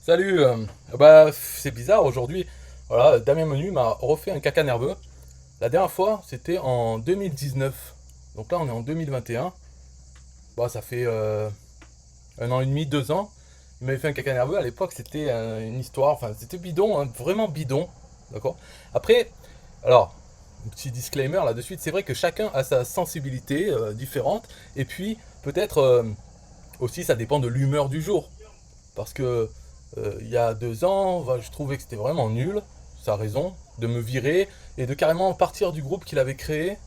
Salut, bah c'est bizarre aujourd'hui. Voilà, Damien Menu m'a refait un caca nerveux. La dernière fois, c'était en 2019. Donc là, on est en 2021. Bah, ça fait un an et demi, 2 ans. Il m'avait fait un caca nerveux. À l'époque, c'était une histoire. Enfin, c'était bidon, hein, vraiment bidon. D'accord. Après, alors, un petit disclaimer là de suite. C'est vrai que chacun a sa sensibilité différente. Et puis, peut-être aussi, ça dépend de l'humeur du jour. Parce que il y a 2 ans, bah, je trouvais que c'était vraiment nul, sa raison, de me virer et de carrément partir du groupe qu'il avait créé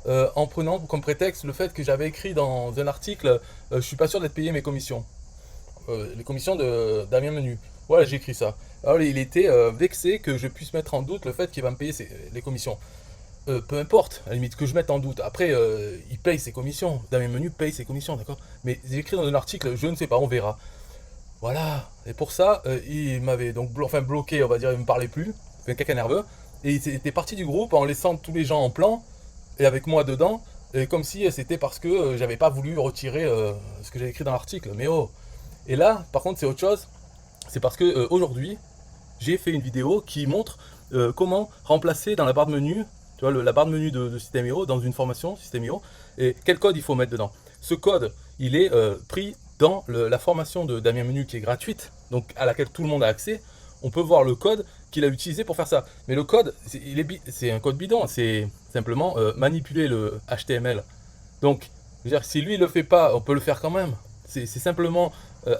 en prenant comme prétexte le fait que j'avais écrit dans un article je suis pas sûr d'être payé mes commissions. Les commissions de Damien Menu. Voilà, j'ai écrit ça. Alors il était vexé que je puisse mettre en doute le fait qu'il va me payer les commissions. Peu importe, à la limite que je mette en doute. Après, il paye ses commissions. Damien Menu paye ses commissions, d'accord. Mais j'ai écrit dans un article, je ne sais pas, on verra. Voilà. Et pour ça, il m'avait donc bloqué, on va dire, il me parlait plus. Il fait un caca nerveux. Et il était parti du groupe en laissant tous les gens en plan et avec moi dedans. Et comme si c'était parce que j'avais pas voulu retirer ce que j'avais écrit dans l'article. Mais oh. Et là, par contre, c'est autre chose. C'est parce que aujourd'hui, j'ai fait une vidéo qui montre comment remplacer dans la barre de menu, tu vois, la barre de menu de Système Hero dans une formation Système Hero, et quel code il faut mettre dedans. Ce code, il est pris dans la formation de Damien Menu qui est gratuite, donc à laquelle tout le monde a accès. On peut voir le code qu'il a utilisé pour faire ça. Mais le code, c'est un code bidon, c'est simplement manipuler le HTML. Donc, je veux dire, si lui ne le fait pas, on peut le faire quand même. C'est simplement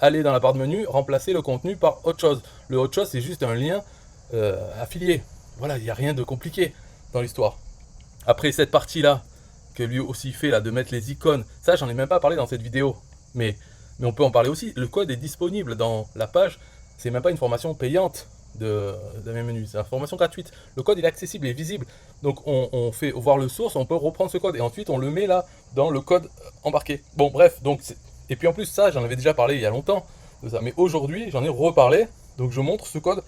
aller dans la barre de menu, remplacer le contenu par autre chose. Le autre chose, c'est juste un lien affilié. Voilà, il n'y a rien de compliqué dans l'histoire. Après cette partie-là, que lui aussi fait, là, de mettre les icônes, ça, j'en ai même pas parlé dans cette vidéo. Mais on peut en parler aussi. Le code est disponible dans la page. C'est même pas une formation payante de mes menus. C'est une formation gratuite. Le code, il est accessible, il est visible. Donc, on fait voir le source, on peut reprendre ce code. Et ensuite, on le met là, dans le code embarqué. Bon, bref. Et puis en plus, ça, j'en avais déjà parlé il y a longtemps de ça. Mais aujourd'hui, j'en ai reparlé. Donc, je montre ce code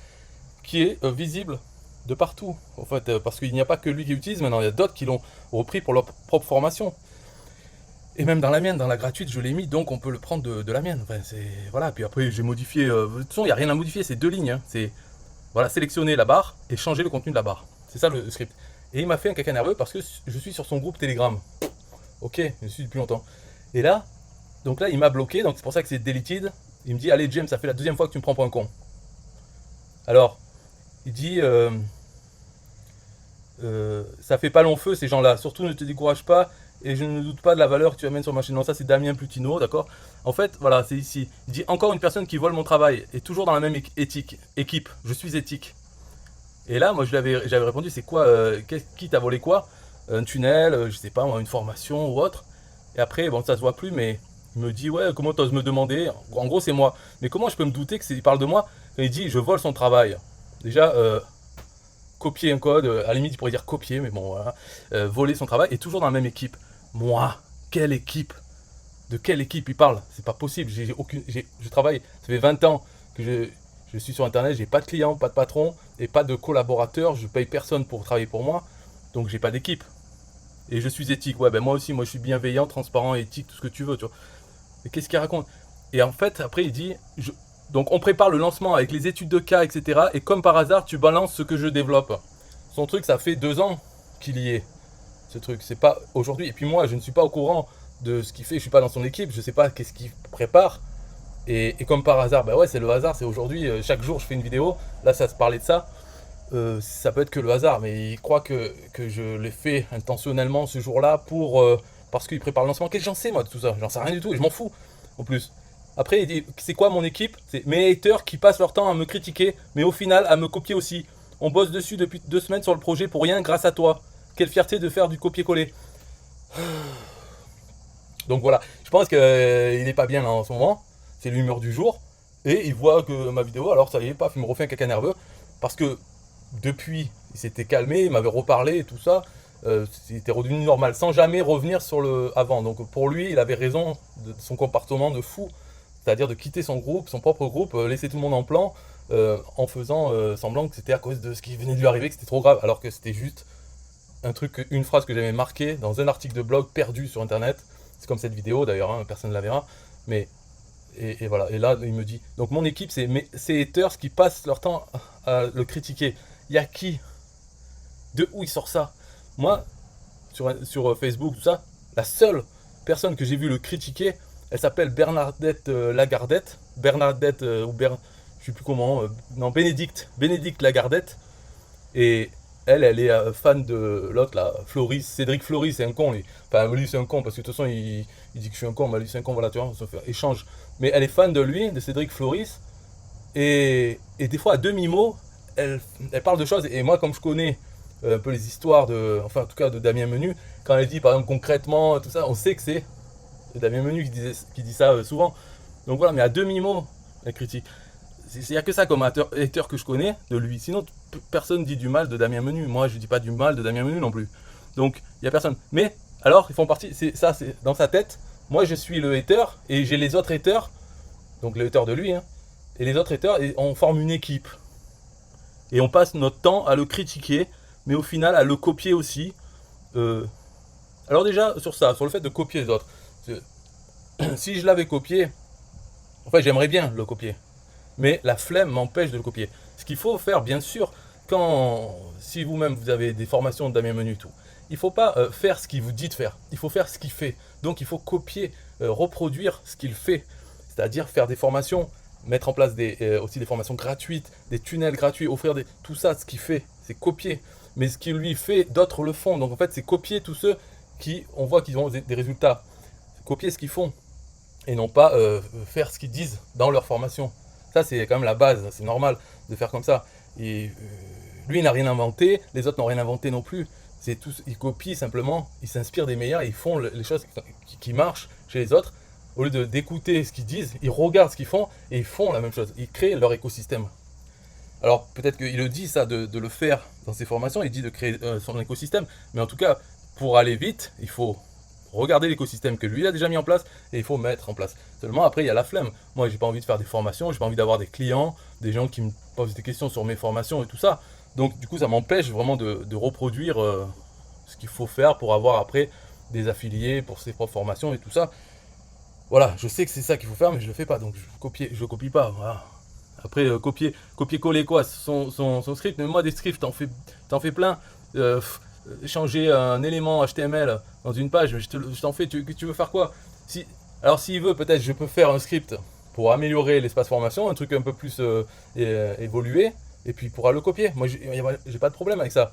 qui est visible de partout. En fait, parce qu'il n'y a pas que lui qui l'utilise, maintenant il y a d'autres qui l'ont repris pour leur propre formation. Et même dans la mienne, dans la gratuite, je l'ai mis, donc on peut le prendre de la mienne. Enfin, c'est voilà. Puis après, j'ai modifié. De toute façon, il n'y a rien à modifier. C'est 2 lignes. Hein. C'est voilà, sélectionner la barre et changer le contenu de la barre. C'est ça le script. Et il m'a fait un caca nerveux parce que je suis sur son groupe Telegram. Ok, je suis depuis longtemps. Et là, donc là, il m'a bloqué. Donc c'est pour ça que c'est deleted. Il me dit, allez James, ça fait la deuxième fois que tu me prends pour un con. Alors, il dit, ça fait pas long feu ces gens-là. Surtout ne te décourage pas et je ne doute pas de la valeur que tu amènes sur ma chaîne. Non, ça c'est Damien Plutino, d'accord. En fait, voilà, c'est ici. Il dit encore une personne qui vole mon travail et toujours dans la même équipe. Je suis éthique. Et là, moi, j'avais répondu, c'est quoi, qui t'a volé quoi? Un tunnel, je sais pas, une formation ou autre. Et après, bon, ça se voit plus, mais il me dit, ouais, comment t'oses me demander? En gros, c'est moi. Mais comment je peux me douter qu'il parle de moi quand il dit, je vole son travail? Déjà, copier un code, à la limite, il pourrait dire copier, mais bon, voilà. Voler son travail, et toujours dans la même équipe. Moi, quelle équipe? De quelle équipe il parle? C'est pas possible, je travaille, ça fait 20 ans que je suis sur internet, j'ai pas de clients, pas de patron et pas de collaborateurs, je paye personne pour travailler pour moi, donc j'ai pas d'équipe. Et je suis éthique, ouais, ben moi aussi, moi je suis bienveillant, transparent, éthique, tout ce que tu veux, tu vois. Mais qu'est-ce qu'il raconte? Et en fait, après il dit, donc on prépare le lancement avec les études de cas, etc. Et comme par hasard, tu balances ce que je développe. Son truc, ça fait 2 ans qu'il y est, ce truc, c'est pas aujourd'hui. Et puis moi, je ne suis pas au courant de ce qu'il fait, je suis pas dans son équipe, je sais pas qu'est-ce qu'il prépare. Et comme par hasard, bah ouais, c'est le hasard, c'est aujourd'hui, chaque jour je fais une vidéo, là ça se parlait de ça. Ça peut être que le hasard, mais il croit que je l'ai fait intentionnellement ce jour-là parce qu'il prépare le lancement. Qu'est-ce que j'en sais moi de tout ça? J'en sais rien du tout et je m'en fous en plus. Après, il dit, c'est quoi mon équipe? C'est mes haters qui passent leur temps à me critiquer, mais au final à me copier aussi. On bosse dessus depuis 2 semaines sur le projet pour rien grâce à toi. Quelle fierté de faire du copier-coller. Donc voilà, je pense qu'il n'est pas bien là en ce moment. C'est l'humeur du jour. Et il voit que ma vidéo, alors ça y est, paf, il me refait un caca nerveux. Parce que depuis, il s'était calmé, il m'avait reparlé et tout ça. Il était redevenu normal, sans jamais revenir sur le avant. Donc pour lui, il avait raison de son comportement de fou. C'est-à-dire de quitter son groupe, son propre groupe, laisser tout le monde en plan, en faisant semblant que c'était à cause de ce qui venait de lui arriver, que c'était trop grave. Alors que c'était juste un truc, une phrase que j'avais marquée dans un article de blog perdu sur internet. C'est comme cette vidéo d'ailleurs, hein, personne ne la verra. Mais Et voilà, et là il me dit, donc mon équipe c'est ces haters qui passent leur temps à le critiquer. Il y a qui? De où il sort ça? Moi, sur Facebook, tout ça, la seule personne que j'ai vu le critiquer, elle s'appelle Bernadette Lagardette. Bernadette, je sais plus comment, non, Bénédicte Lagardette. Et elle est fan de l'autre, là, Floris, Cédric Floris, c'est un con, lui. Enfin, lui, c'est un con, parce que de toute façon, il dit que je suis un con, mais lui, c'est un con, voilà, tu vois, on se fait échange. Mais elle est fan de lui, de Cédric Floris, et des fois, à demi-mot, elle parle de choses, et moi, comme je connais un peu les histoires de, enfin, en tout cas, de Damien Menu, quand elle dit, par exemple, concrètement, tout ça, on sait que c'est Damien Menu qui dit ça souvent. Donc voilà, mais à demi-mot, elle critique. Il n'y a que ça comme hater que je connais de lui. Sinon, personne dit du mal de Damien Menu. Moi, je dis pas du mal de Damien Menu non plus. Donc, il n'y a personne. Mais, alors, ils font partie. C'est ça, c'est dans sa tête. Moi, je suis le hater et j'ai les autres haters. Donc, le hater de lui, hein, et les autres haters, et on forme une équipe. Et on passe notre temps à le critiquer, mais au final, à le copier aussi. Euh, alors, déjà, sur ça, sur le fait de copier les autres. Si je l'avais copié, enfin, j'aimerais bien le copier. Mais la flemme m'empêche de le copier. Ce qu'il faut faire, bien sûr, si vous-même vous avez des formations de Damien Menu, tout, il ne faut pas faire ce qu'il vous dit de faire. Il faut faire ce qu'il fait. Donc il faut copier, reproduire ce qu'il fait. C'est-à-dire faire des formations, mettre en place aussi des formations gratuites, des tunnels gratuits, tout ça, ce qu'il fait, c'est copier. Mais ce qu'il lui fait, d'autres le font. Donc en fait, c'est copier tous ceux qui, on voit qu'ils ont des résultats. Copier ce qu'ils font et non pas faire ce qu'ils disent dans leur formation. Ça, c'est quand même la base, c'est normal de faire comme ça. Et lui, il n'a rien inventé, les autres n'ont rien inventé non plus. Ils copient simplement, ils s'inspirent des meilleurs, ils font les choses qui marchent chez les autres. Au lieu d'écouter ce qu'ils disent, ils regardent ce qu'ils font et ils font la même chose. Ils créent leur écosystème. Alors, peut-être qu'il le dit, ça, de le faire dans ses formations, il dit de créer son écosystème. Mais en tout cas, pour aller vite, il faut regarder l'écosystème que lui a déjà mis en place et il faut mettre en place. Seulement après il y a la flemme. Moi j'ai pas envie de faire des formations, j'ai pas envie d'avoir des clients, des gens qui me posent des questions sur mes formations et tout ça. Donc du coup ça m'empêche vraiment de reproduire ce qu'il faut faire pour avoir après des affiliés pour ses propres formations et tout ça. Voilà, je sais que c'est ça qu'il faut faire mais je le fais pas, donc je copie pas. Voilà. Après copier-coller quoi, son script, mais moi des scripts t'en fais plein. Changer un élément HTML dans une page, mais je t'en fais, tu veux faire quoi? Alors s'il veut, peut-être je peux faire un script pour améliorer l'espace formation, un truc un peu plus évolué, et puis il pourra le copier. Moi, j'ai pas de problème avec ça.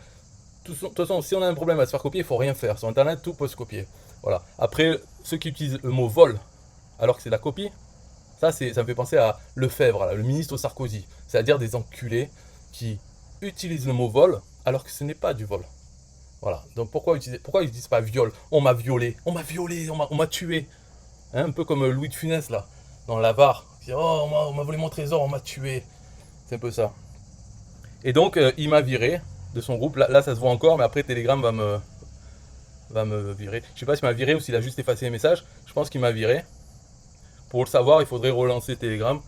De toute façon, si on a un problème à se faire copier, il faut rien faire. Sur Internet, tout peut se copier. Voilà. Après, ceux qui utilisent le mot vol, alors que c'est de la copie, ça me fait penser à Lefebvre, là, le ministre Sarkozy. C'est-à-dire des enculés qui utilisent le mot vol, alors que ce n'est pas du vol. Voilà. Donc pourquoi ils disent pas viol? On m'a violé, on m'a tué. Hein, un peu comme Louis de Funès là, dans l'Avare. Oh, on m'a volé mon trésor, on m'a tué. C'est un peu ça. Et donc il m'a viré de son groupe. Là, ça se voit encore, mais après Telegram va me virer. Je sais pas s'il m'a viré ou s'il a juste effacé les messages. Je pense qu'il m'a viré. Pour le savoir, il faudrait relancer Telegram.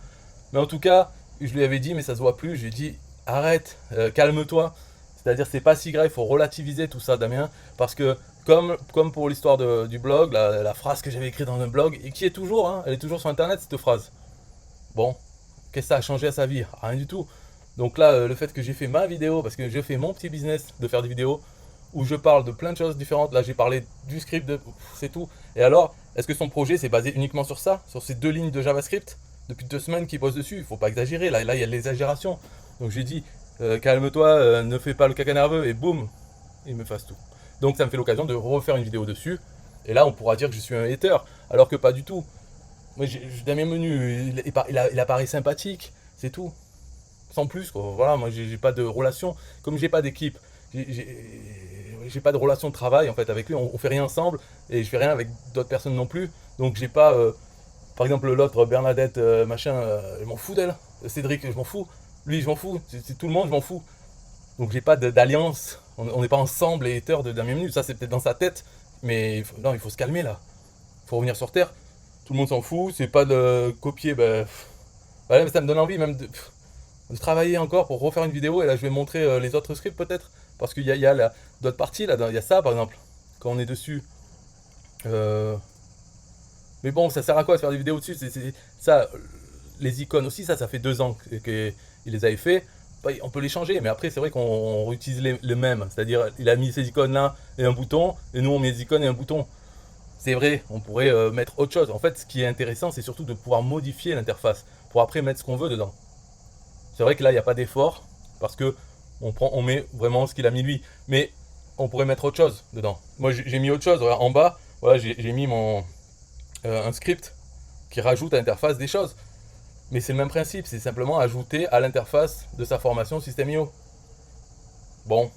Mais en tout cas, je lui avais dit, mais ça se voit plus. Je lui ai dit, arrête, calme-toi. C'est-à-dire, c'est pas si grave, il faut relativiser tout ça, Damien. Parce que, comme pour l'histoire du blog, la phrase que j'avais écrite dans le blog, et qui est toujours, hein, elle est toujours sur Internet, cette phrase. Bon, qu'est-ce que ça a changé à sa vie? Rien du tout. Donc là, le fait que j'ai fait ma vidéo, parce que j'ai fait mon petit business de faire des vidéos, où je parle de plein de choses différentes. Là, j'ai parlé du script, c'est tout. Et alors, est-ce que son projet s'est basé uniquement sur ça, sur ces 2 lignes de JavaScript? Depuis 2 semaines qu'il bosse dessus, il faut pas exagérer. Là, il y a de l'exagération. Donc j'ai dit, calme-toi, ne fais pas le caca nerveux, et boum, il me fasse tout. Donc ça me fait l'occasion de refaire une vidéo dessus. Et là, on pourra dire que je suis un hater, alors que pas du tout. Moi, Damien Menu, il apparaît sympathique, c'est tout. Sans plus, quoi. Voilà, moi, j'ai pas de relation. Comme j'ai pas d'équipe, j'ai pas de relation de travail en fait avec lui. On fait rien ensemble et je fais rien avec d'autres personnes non plus. Donc j'ai pas, par exemple l'autre Bernadette machin, je m'en fous d'elle. Cédric, je m'en fous. Lui, je m'en fous. C'est tout le monde, je m'en fous. Donc j'ai pas d'alliance. On n'est pas ensemble les haters de Damien Menu. Ça c'est peut-être dans sa tête, mais non, il faut se calmer là. Il faut revenir sur terre. Tout le monde s'en fout. C'est pas de copier. Bah, ça me donne envie même de travailler encore pour refaire une vidéo. Et là, je vais montrer les autres scripts peut-être. Parce qu'il y a d'autres parties là. Il y a ça par exemple. Quand on est dessus. Mais bon, ça sert à quoi de faire des vidéos dessus? Ça, les icônes aussi, ça fait 2 ans qu'il les avait fait. Bah, on peut les changer, mais après, c'est vrai qu'on réutilise les mêmes. C'est-à-dire, il a mis ces icônes-là et un bouton, et nous, on met des icônes et un bouton. C'est vrai, on pourrait mettre autre chose. En fait, ce qui est intéressant, c'est surtout de pouvoir modifier l'interface pour après mettre ce qu'on veut dedans. C'est vrai que là, il n'y a pas d'effort parce que on met vraiment ce qu'il a mis lui. Mais on pourrait mettre autre chose dedans. Moi, j'ai mis autre chose. Regarde, en bas, voilà, j'ai mis un script qui rajoute à l'interface des choses. Mais c'est le même principe, c'est simplement ajouter à l'interface de sa formation System.io. Bon,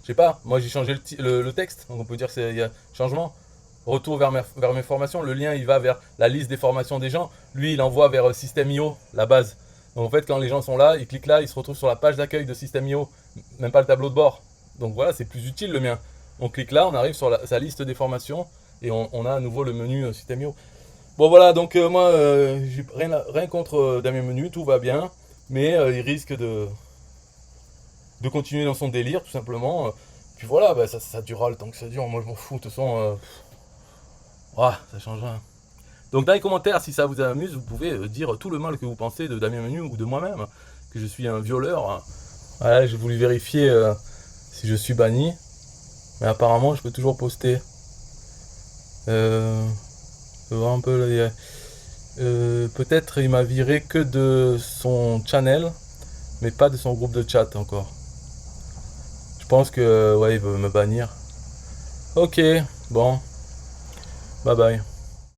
je sais pas, moi j'ai changé le texte, donc on peut dire qu'il y a changement. Retour vers mes formations, le lien il va vers la liste des formations des gens, lui il envoie vers System.io, la base. Donc en fait quand les gens sont là, ils cliquent là, ils se retrouvent sur la page d'accueil de System.io, même pas le tableau de bord. Donc voilà, c'est plus utile le mien. On clique là, on arrive sur sa liste des formations et on a à nouveau le menu System.io. Bon voilà, donc moi j'ai rien contre Damien Menu, tout va bien, mais il risque de continuer dans son délire tout simplement. Puis voilà, bah, ça durera le temps que ça dure, moi je m'en fous, de toute façon, ça change rien. Donc dans les commentaires, si ça vous amuse, vous pouvez dire tout le mal que vous pensez de Damien Menu ou de moi-même, que je suis un violeur. Hein. Voilà, j'ai voulu vérifier si je suis banni, mais apparemment je peux toujours poster. Je vois un peu là, peut-être il m'a viré que de son channel, mais pas de son groupe de chat encore. Je pense que ouais, il veut me bannir. Ok, bon, bye bye.